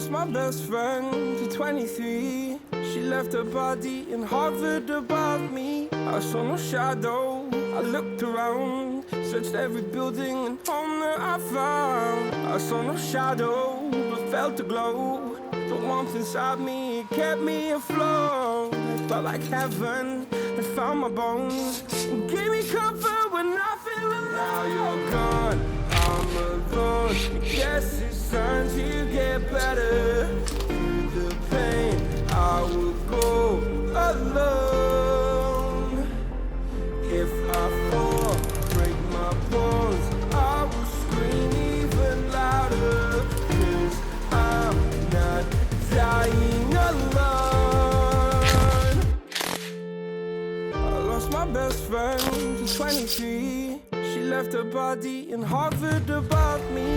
lost my best friend to 23. She left her body and hovered above me. I saw no shadow, I looked around, searched every building and home that I found. I saw no shadow, but felt a glow. The warmth inside me, it kept me afloat. It felt like heaven, it found my bones, and gave me comfort when I feel alone. Now you're gone, I'm alone. I guess it's time to get better. Through the pain, I will go alone. If I fall, break my bones, I will scream even louder. 'Cause I'm not dying alone. I lost my best friend to 23. She left her body and hovered above me.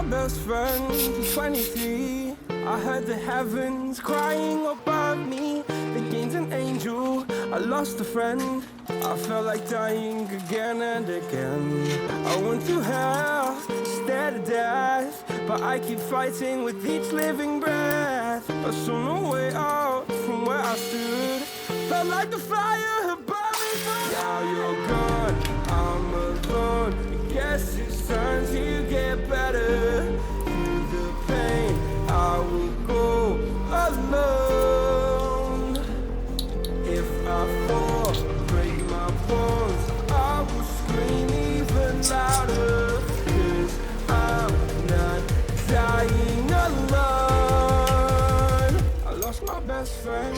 Best friend to 23. I heard the heavens crying above me. They gained an angel, I lost a friend. I felt like dying again and again. I went through hell, stared at death, but I keep fighting with each living breath. I saw no way out from where I stood. Felt like the fire had burned me through. Now you're gone, I'm alone. I guess it's time to get better. Through the pain, I will go alone. If I fall, break my bones, I will scream even louder. 'Cause I'm not dying alone. I lost my best friend.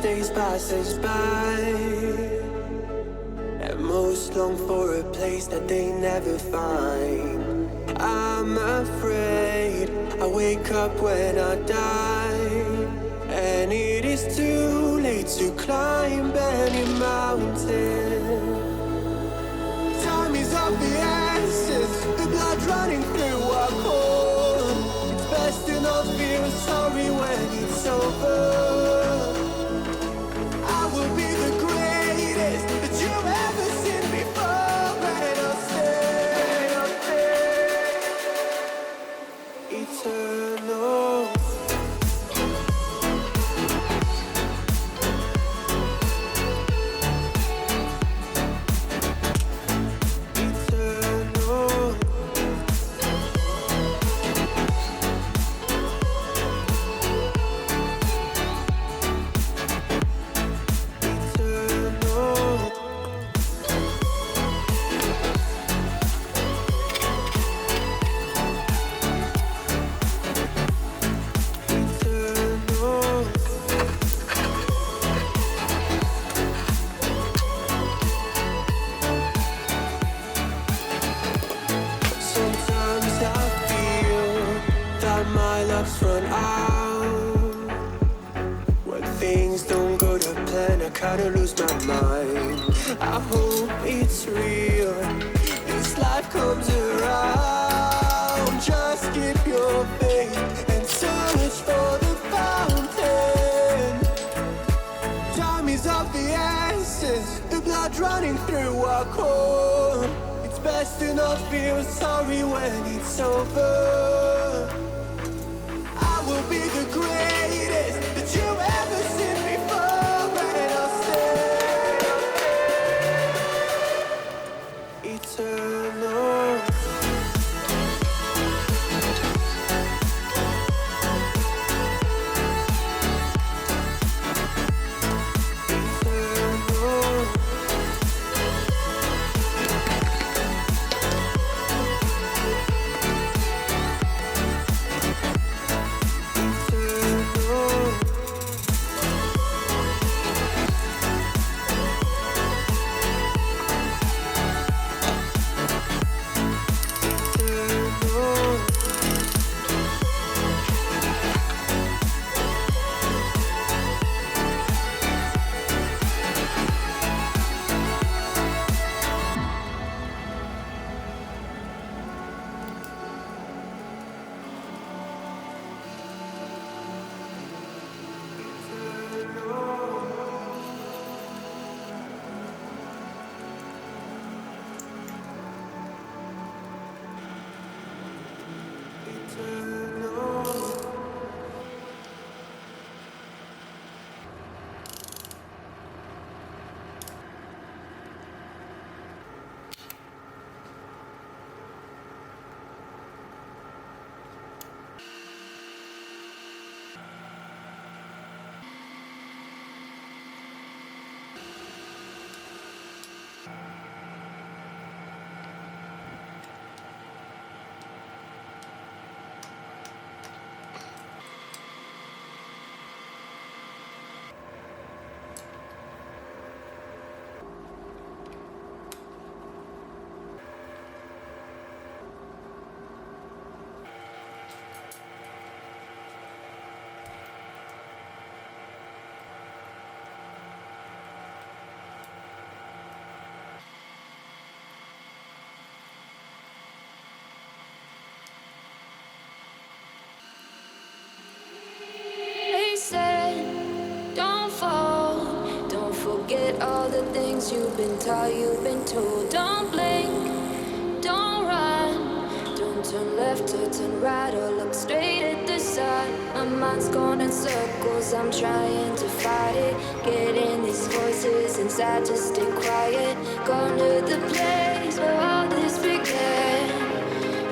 stays by, and most long for a place that they never find. I'm afraid I wake up when I die, and it is too late to climb any mountain. Time is of the essence, the blood running through our core. It's best to not feel sorry when it's over. I will be the greatest that you've ever seen before, and I'll stay eternal. My luck's run out. When things don't go to plan, I kinda lose my mind. I hope it's real, this life comes around. Just keep your faith and search for the fountain. Time is of the essence, the blood running through our core. It's best to not feel sorry when it's over. Will be the greatest that you've ever seen before, and I'll stay eternal. Forget all the things you've been taught, you've been told. Don't blink, don't run, don't turn left or turn right or look straight at the sun. My mind's going in circles, I'm trying to fight it. Getting these voices inside to stay quiet. Going to the place where all this began.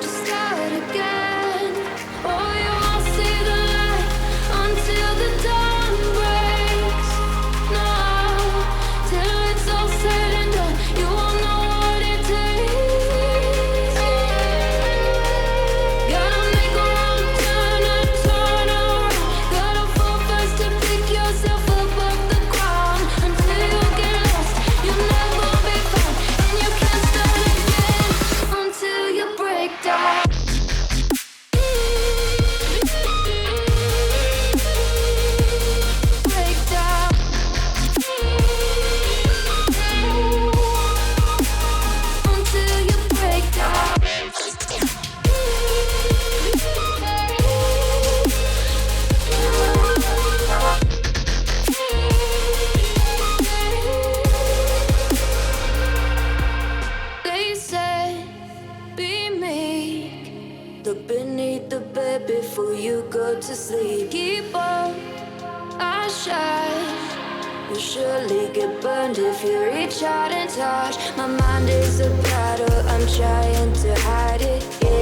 Just start again. Oh, you won't see the light until the dawn breaks. No, till it's all said and done, you won't know what it takes. Gotta make a wrong turn and turn around. Gotta fall fast to pick yourself up off the to sleep. Keep on our shine. You'll surely get burned if you reach out and touch. My mind is a battle, I'm trying to hide it.